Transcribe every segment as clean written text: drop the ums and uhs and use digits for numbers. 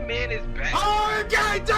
man is back. Oh, okay, boys.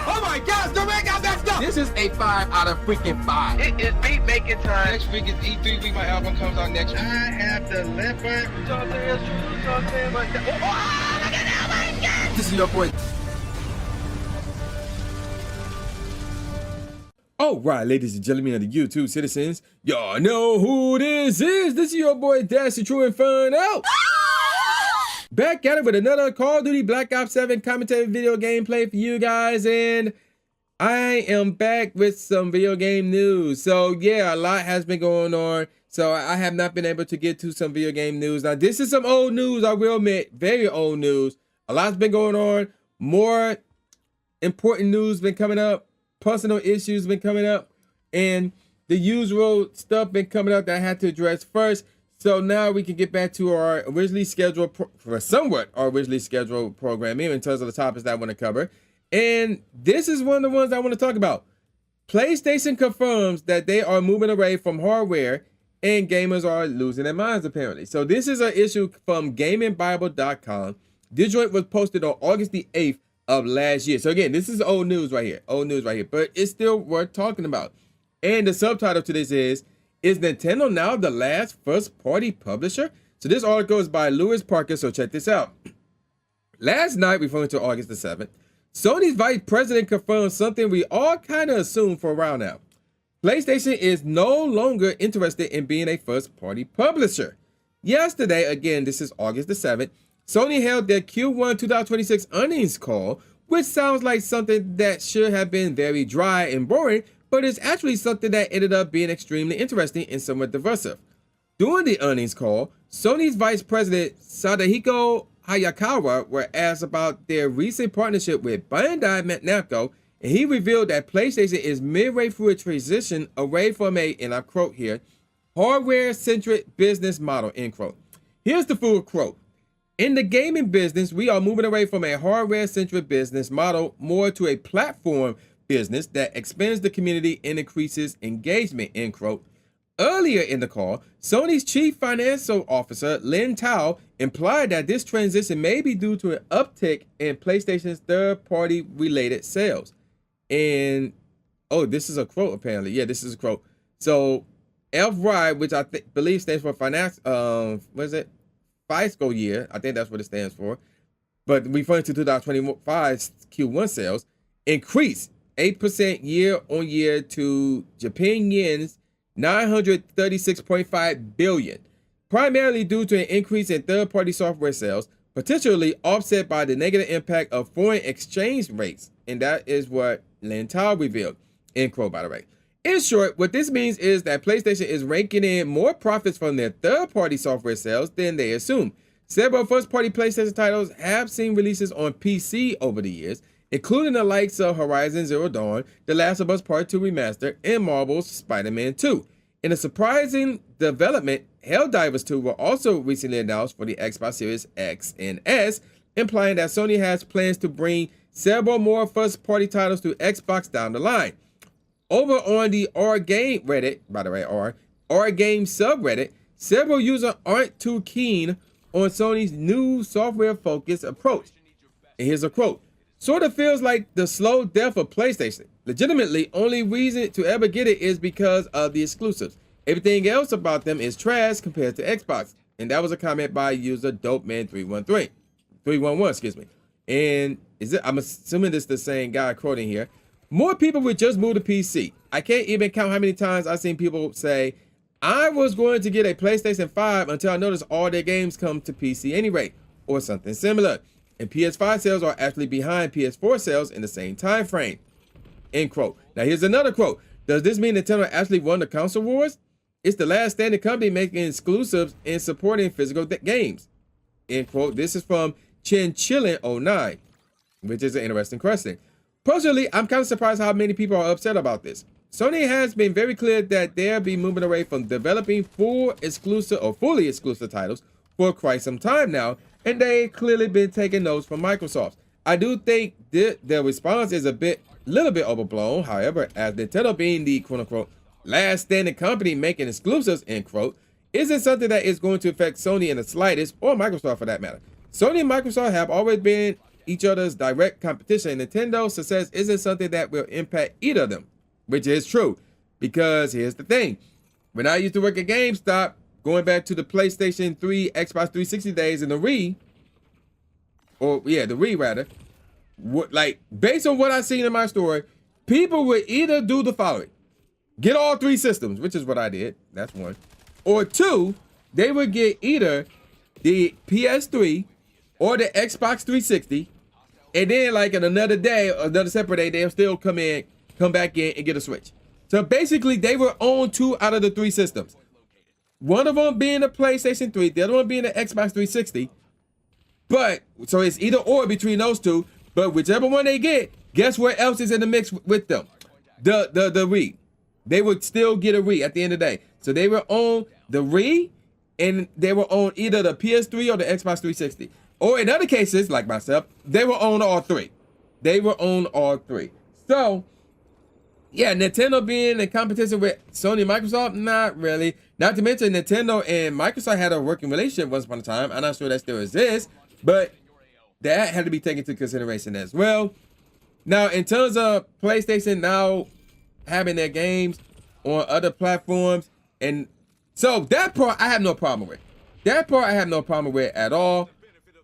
Oh my gosh, the man got that stuff. This is a 5 out of freaking 5. It is beat making time. Next week is E3 week. My album comes out next week. I have the leopard. This is your boy. All right, ladies and gentlemen of the YouTube citizens, y'all know who this is. This is your boy Dashy True Inferno. Back at it with another Call of Duty Black Ops 7 commentary video gameplay for you guys, and I am back with some video game news. So yeah, a lot has been going on, so I have not been able to get to some video game news. Now this is some old news, I will admit, very old news. A lot's been going on, more important news been coming up, personal issues been coming up, and the usual stuff been coming up that I had to address first. So now we can get back to our originally scheduled, our originally scheduled programming in terms of the topics that I want to cover. And this is one of the ones I want to talk about. PlayStation confirms that they are moving away from hardware and gamers are losing their minds apparently. So this is an issue from gamingbible.com. This joint was posted on August the 8th of last year. So again, this is old news right here, but it's still worth talking about. And the subtitle to this is Nintendo now the last first-party publisher? So this article is by Lewis Parker, so check this out. Last night, referring to August the 7th, Sony's vice president confirmed something we all kind of assumed for a while now. PlayStation is no longer interested in being a first-party publisher. Yesterday, again, this is August the 7th, Sony held their Q1 2026 earnings call, which sounds like something that should have been very dry and boring, but it's actually something that ended up being extremely interesting and somewhat divisive. During the earnings call, Sony's vice president Sadahiko Hayakawa were asked about their recent partnership with Bandai Namco, and he revealed that PlayStation is midway through a transition away from a, and I quote here, hardware-centric business model, end quote. Here's the full quote. In the gaming business, we are moving away from a hardware-centric business model more to a platform business that expands the community and increases engagement, end quote. Earlier in the call, Sony's chief financial officer, Lin Tao, implied that this transition may be due to an uptick in PlayStation's third-party related sales. And, oh, this is a quote apparently. Yeah, this is a quote. So, FY, which I believe stands for finance, what is it? Fiscal year. I think that's what it stands for. But referring to 2025's Q1 sales, increased 8% year-on-year to Japan yen's 936.5 billion, primarily due to an increase in third-party software sales, potentially offset by the negative impact of foreign exchange rates. And that is what Lin Tao revealed, end quote, by the way. In short, what this means is that PlayStation is raking in more profits from their third-party software sales than they assume. Several first-party PlayStation titles have seen releases on PC over the years, including the likes of Horizon Zero Dawn, The Last of Us Part 2 Remastered, and Marvel's Spider-Man 2. In a surprising development, Helldivers 2 were also recently announced for the Xbox Series X and S, implying that Sony has plans to bring several more first-party titles to Xbox down the line. Over on the R-Game Reddit, by the way, R-Game subreddit, several users aren't too keen on Sony's new software-focused approach. And here's a quote. Sort of feels like the slow death of PlayStation. Legitimately, only reason to ever get it is because of the exclusives. Everything else about them is trash compared to Xbox. And that was a comment by user DopeMan311, excuse me. And I'm assuming this is the same guy quoting here. More people would just move to PC. I can't even count how many times I've seen people say, I was going to get a PlayStation 5 until I noticed all their games come to PC anyway, or something similar. And PS5 sales are actually behind PS4 sales in the same time frame, end quote. Now here's another quote. Does this mean Nintendo actually won the console wars? It's the last standing company making exclusives and supporting physical games, end quote. This is from Chinchillin09, which is an interesting question. Personally, I'm kind of surprised how many people are upset about this. Sony has been very clear that they'll be moving away from developing fully exclusive titles for quite some time now, and they've clearly been taking notes from Microsoft. I do think their response is little bit overblown. However, as Nintendo being the quote-unquote last standing company making exclusives, end quote, isn't something that is going to affect Sony in the slightest, or Microsoft for that matter. Sony and Microsoft have always been each other's direct competition. Nintendo's success isn't something that will impact either of them, which is true. Because here's the thing. When I used to work at GameStop, going back to the PlayStation 3, Xbox 360 days and the Wii rather, like based on what I've seen in my store, people would either do the following. Get all three systems, which is what I did. That's one. Or two, they would get either the PS3 or the Xbox 360, and then like in another day, another separate day, they'll still come back in and get a Switch. So basically, they were on 2 out of the 3 systems. One of them being the PlayStation 3, the other one being the Xbox 360. But, so it's either or between those two, but whichever one they get, guess what else is in the mix with them? The Wii. They would still get a Wii at the end of the day. So they were on the Wii, and they were on either the PS3 or the Xbox 360. Or in other cases, like myself, they were on all 3. They were on all 3. So, yeah, Nintendo being in competition with Sony and Microsoft, not really. Not to mention Nintendo and Microsoft had a working relationship once upon a time. I'm not sure that still exists, but that had to be taken into consideration as well. Now, in terms of PlayStation now having their games on other platforms, and so that part I have no problem with. That part I have no problem with at all.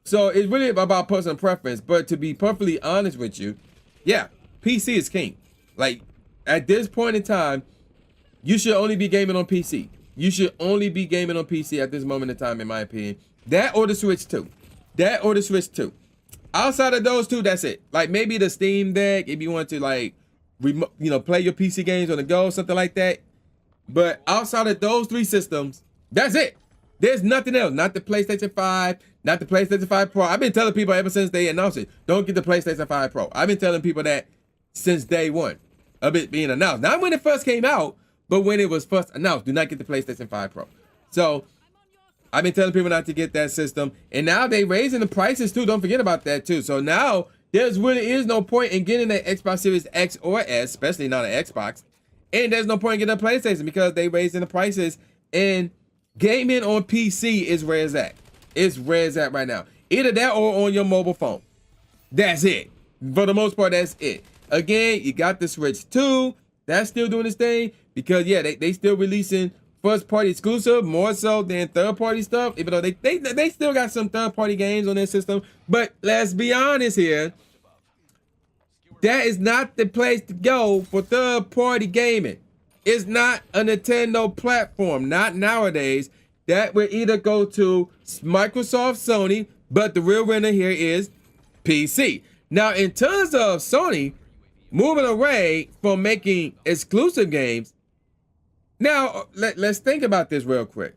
So it's really about personal preference. But to be perfectly honest with you, yeah, PC is king. Like, at this point in time, you should only be gaming on PC. You should only be gaming on PC at this moment in time, in my opinion. That or the Switch 2. That or the Switch 2. Outside of those two, that's it. Like maybe the Steam Deck, if you want to like, play your PC games on the go, something like that. But outside of those 3 systems, that's it. There's nothing else. Not the PlayStation 5, not the PlayStation 5 Pro. I've been telling people ever since they announced it, don't get the PlayStation 5 Pro. I've been telling people that since day one of it being announced. Not when it first came out, but when it was first announced, do not get the PlayStation 5 Pro. So I've been telling people not to get that system. And now they raising the prices too. Don't forget about that too. So now there's really is no point in getting an Xbox Series X or S, especially not an Xbox. And there's no point in getting a PlayStation because they raising the prices. And gaming on PC is where it's at. It's where it's at right now. Either that or on your mobile phone. That's it. For the most part, that's it. Again, you got the Switch 2. That's still doing its thing because, yeah, they still releasing first-party exclusive more so than third-party stuff, even though they still got some third-party games on their system. But let's be honest here. That is not the place to go for third-party gaming. It's not a Nintendo platform. Not nowadays. That will either go to Microsoft, Sony, but the real winner here is PC. Now, in terms of Sony moving away from making exclusive games, now let's think about this real quick.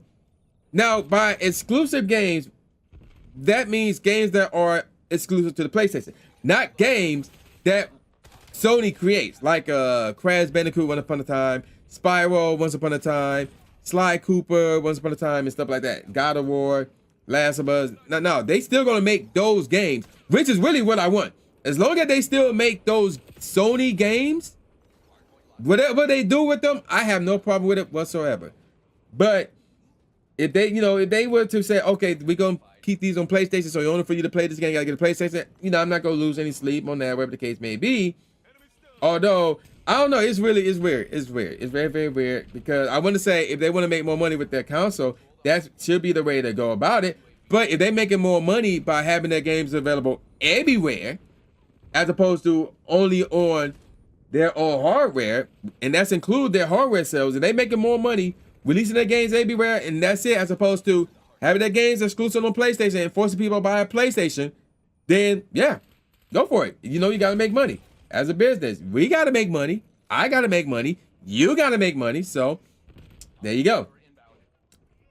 Now, by exclusive games, that means games that are exclusive to the PlayStation, not games that Sony creates, like Crash Bandicoot Once Upon a Time, Spyro Once Upon a Time, Sly Cooper Once Upon a Time, and stuff like that. God of War, Last of Us. No, they still gonna make those games, which is really what I want. As long as they still make those Sony games, whatever they do with them, I have no problem with it whatsoever. But if they, if they were to say, okay, we're gonna keep these on PlayStation, so in order for you to play this game, you gotta get a PlayStation. I'm not gonna lose any sleep on that, whatever the case may be. Although I don't know, it's weird. It's very, very weird because I want to say if they want to make more money with their console, that should be the way to go about it. But if they're making more money by having their games available everywhere, as opposed to only on their own hardware, and that's include their hardware sales, and they making more money releasing their games everywhere, and that's it, as opposed to having their games exclusive on PlayStation and forcing people to buy a PlayStation, then yeah, go for it. You got to make money. As a business, we got to make money. I got to make money. You got to make money. So there you go.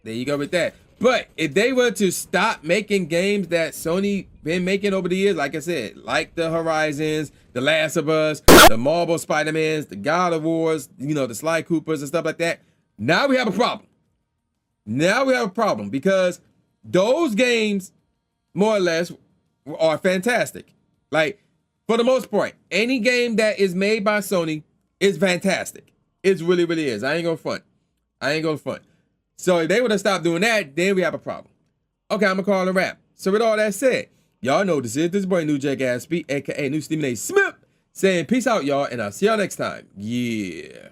There you go with that. But if they were to stop making games that Sony been making over the years, like I said, like the Horizons, the Last of Us, the Marvel Spider-Mans, the God of Wars, the Sly Coopers and stuff like that, now we have a problem. Now we have a problem because those games, more or less, are fantastic. Like, for the most part, any game that is made by Sony is fantastic. It really, really is. I ain't gonna front. So if they were to stop doing that, then we have a problem. Okay, I'm gonna call it a wrap. So with all that said, y'all know this is this boy New Jack Aspie, aka New Stephen A. Smith, saying peace out, y'all, and I'll see y'all next time. Yeah.